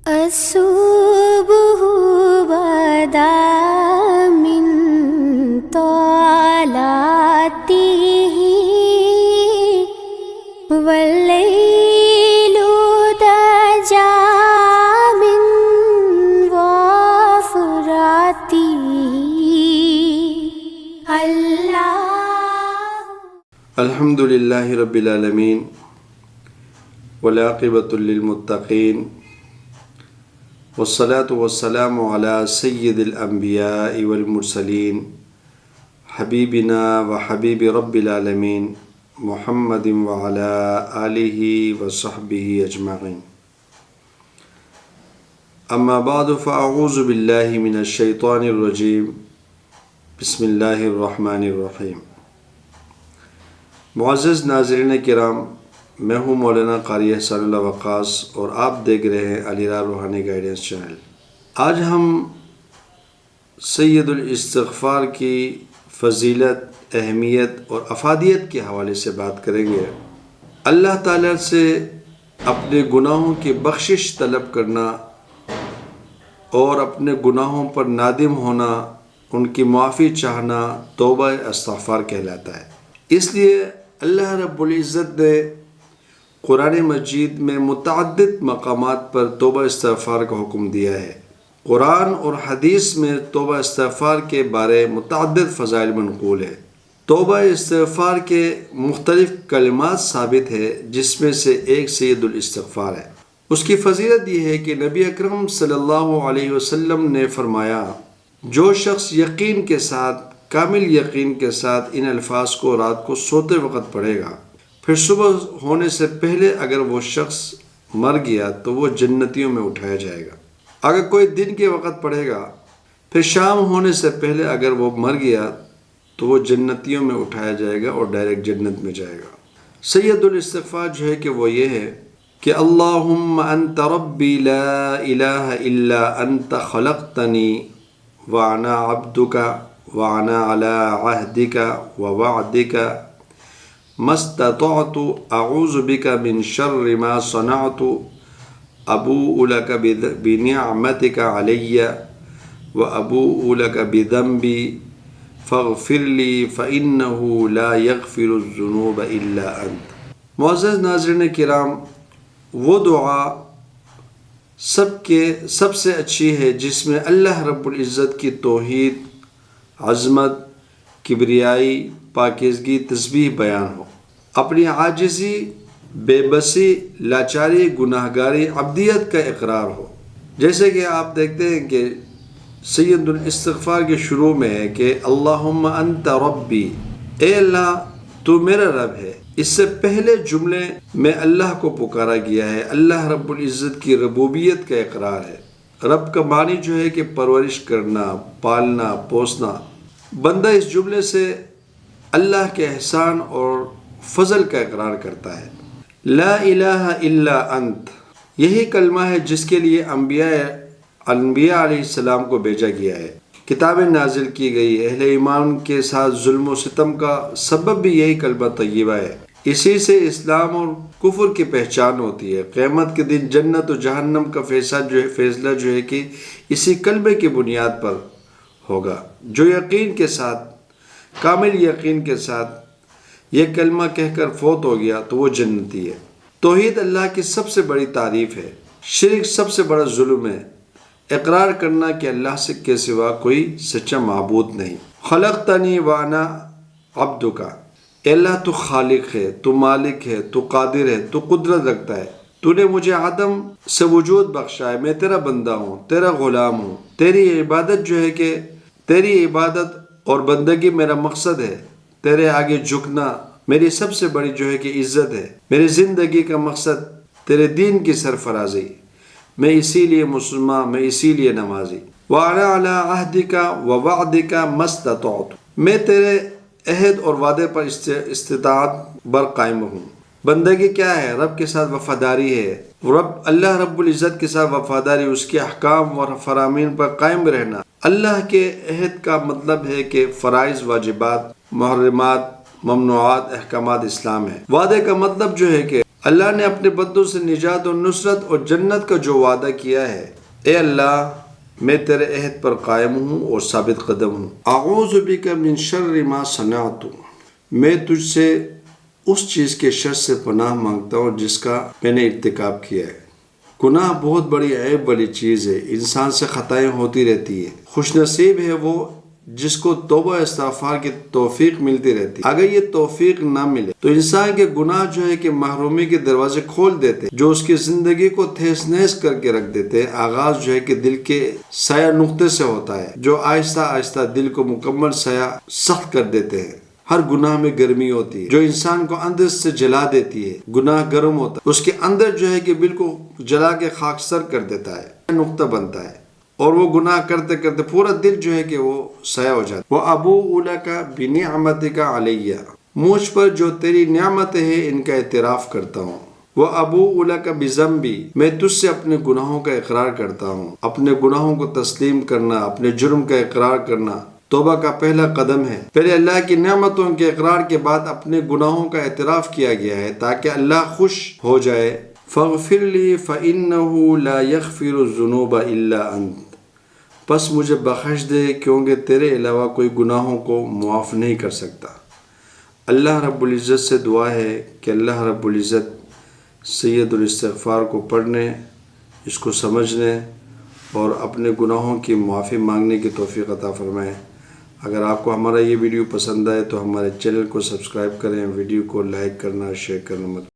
الصبح بدا من طلعته والليل دجى من وفراته الحمد للہ رب العالمین والعاقبۃ للمتقین والصلاة والسلام علی سید الانبیاء والمرسلین حبیبنا وحبیب رب العالمین محمد وعلی آلہ وصحبہ اجمعین. اما بعد فاعوذ باللہ من الشیطان الرجیم. بسم اللہ الرحمن الرحیم. معزز ناظرین کرام، میں ہوں مولانا قاری احسان اللہ وقاص اور آپ دیکھ رہے ہیں علی راہ روحانی گائیڈنس چینل. آج ہم سید الاستغفار کی فضیلت، اہمیت اور افادیت کے حوالے سے بات کریں گے. اللہ تعالیٰ سے اپنے گناہوں کی بخشش طلب کرنا اور اپنے گناہوں پر نادم ہونا، ان کی معافی چاہنا توبہ استغفار کہلاتا ہے. اس لیے اللہ رب العزت نے قرآن مجید میں متعدد مقامات پر توبہ استغفار کا حکم دیا ہے. قرآن اور حدیث میں توبہ استغفار کے بارے متعدد فضائل منقول ہے. توبہ استغفار کے مختلف کلمات ثابت ہے، جس میں سے ایک سید الاستغفار ہے. اس کی فضیلت یہ ہے کہ نبی اکرم صلی اللہ علیہ وسلم نے فرمایا، جو شخص یقین کے ساتھ، کامل یقین کے ساتھ ان الفاظ کو رات کو سوتے وقت پڑھے گا، پھر صبح ہونے سے پہلے اگر وہ شخص مر گیا تو وہ جنتیوں میں اٹھایا جائے گا. اگر کوئی دن کے وقت پڑھے گا، پھر شام ہونے سے پہلے اگر وہ مر گیا تو وہ جنتیوں میں اٹھایا جائے گا اور ڈائریکٹ جنت میں جائے گا. سید الاستغفار جو ہے کہ وہ یہ ہے کہ اللہم انت ربی لا الہ الا انت خلقتنی وانا عبدک وانا علی عہدک ووعدک ما استطعت اعوذ بک من شر ما صنعت ابوء لک بنعمتک علی وابوء لک بذنبی فاغفر لی فانہ لا یغفر الذنوب الا انت. معزز ناظرین کرام، وہ دعا سب سے اچھی ہے جس میں اللہ رب العزت کی توحید، عظمت، کبریائی، پاکیزگی، تسبیح بیان ہو. اپنی عاجزی، بے بسی، لاچاری، گناہگاری، عبدیت کا اقرار ہو. جیسے کہ آپ دیکھتے ہیں کہ سید الاستغفار کے شروع میں ہے کہ اللہم انت ربی، اے اللہ تو میرا رب ہے. اس سے پہلے جملے میں اللہ کو پکارا گیا ہے. اللہ رب العزت کی ربوبیت کا اقرار ہے. رب کا معنی جو ہے کہ پرورش کرنا، پالنا، پوسنا. بندہ اس جملے سے اللہ کے احسان اور فضل کا اقرار کرتا ہے. لا الہ الا انت، یہی کلمہ ہے جس کے لیے انبیاء علیہ السلام کو بھیجا گیا ہے، کتابیں نازل کی گئی. اہل ایمان کے ساتھ ظلم و ستم کا سبب بھی یہی کلمہ طیبہ ہے. اسی سے اسلام اور کفر کی پہچان ہوتی ہے. قیامت کے دن جنت و جہنم کا فیصلہ جو ہے کہ اسی کلمے کی بنیاد پر ہوگا. جو یقین کے ساتھ، کامل یقین کے ساتھ یہ کلمہ کہہ کر فوت ہو گیا تو وہ جنتی ہے. توحید اللہ کی سب سے بڑی تعریف ہے. شرک سب سے بڑا ظلم ہے. اقرار کرنا کہ اللہ سے کے سوا کوئی سچا معبود نہیں. خلقتنی وانا عبدک، اے اللہ تو خالق ہے، تو مالک ہے، تو قادر ہے، تو قدرت رکھتا ہے. تو نے مجھے عدم سے وجود بخشا ہے. میں تیرا بندہ ہوں، تیرا غلام ہوں. تیری عبادت جو ہے کہ تیری عبادت اور بندگی میرا مقصد ہے. تیرے آگے جھکنا میری سب سے بڑی جو ہے کہ عزت ہے. میری زندگی کا مقصد تیرے دین کی سرفرازی. میں اسی لیے مسلمان، میں اسی لیے نمازی. وَعَلَىٰ عَلَىٰ عَهْدِكَ وَوَعْدِكَ مَا اسْتَطَعْتُ، میں تیرے عہد اور وعدے پر استطاعت بر قائم ہوں. بندگی کیا ہے؟ رب کے ساتھ وفاداری ہے. اللہ رب العزت کے ساتھ وفاداری، اس کے احکام اور فرامین پر قائم رہنا. اللہ کے عہد کا مطلب ہے کہ فرائض، واجبات، محرمات، ممنوعات، احکامات اسلام ہے. وعدے کا مطلب جو ہے کہ اللہ نے اپنے بندوں سے نجات اور نصرت اور جنت کا جو وعدہ کیا ہے، اے اللہ میں تیرے عہد پر قائم ہوں اور ثابت قدم ہوں۔ اعوذ بک من شر ما صنعت، میں تجھ سے اس چیز کے شر سے پناہ مانگتا ہوں جس کا میں نے ارتکاب کیا ہے۔ گناہ بہت بڑی عیب والی چیز ہے، انسان سے خطائیں ہوتی رہتی ہیں۔ خوش نصیب ہے وہ جس کو توبہ استغفار کی توفیق ملتی رہتی ہے۔ اگر یہ توفیق نہ ملے تو انسان کے گناہ جو ہے کہ محرومی کے دروازے کھول دیتے ہیں، جو اس کی زندگی کو تہس نہس کر کے رکھ دیتے ہیں۔ آغاز جو ہے کہ دل کے سایہ نقطے سے ہوتا ہے، جو آہستہ آہستہ دل کو مکمل سایہ سخت کر دیتے ہیں۔ ہر گناہ میں گرمی ہوتی ہے جو انسان کو اندر سے جلا دیتی ہے۔ گناہ گرم ہوتا ہے، اس کے اندر جو ہے کہ بالکل جلا کے خاکستر کر دیتا ہے، نقطہ بنتا ہے، اور وہ گناہ کرتے کرتے پورا دل جو ہے کہ وہ سایہ ہو جاتا ہے۔ وَأَبُوءُ لَكَ بِنِعْمَتِكَ عَلَيَّ، مجھ پر جو تیری نعمت ہے ان کا اعتراف کرتا ہوں۔ وَأَبُوءُ لَكَ بِذَنبِي، میں تجھ سے اپنے گناہوں کا اقرار کرتا ہوں۔ اپنے گناہوں کو تسلیم کرنا، اپنے جرم کا اقرار کرنا توبہ کا پہلا قدم ہے۔ پہلے اللہ کی نعمتوں کے اقرار کے بعد اپنے گناہوں کا اعتراف کیا گیا ہے تاکہ اللہ خوش ہو جائے۔ فَاغْفِرْ لِي فَإِنَّهُ لَا يَغْفِرُ الذُّنُوبَ إِلَّا أَنْتَ، پس مجھے بخش دے کیونکہ تیرے علاوہ کوئی گناہوں کو معاف نہیں کر سکتا۔ اللہ رب العزت سے دعا ہے کہ اللہ رب العزت سید الاستغفار کو پڑھنے، اس کو سمجھنے اور اپنے گناہوں کی معافی مانگنے کی توفیق عطا فرمائے۔ اگر آپ کو ہمارا یہ ویڈیو پسند آئے تو ہمارے چینل کو سبسکرائب کریں، ویڈیو کو لائک کرنا، شیئر کرنا مت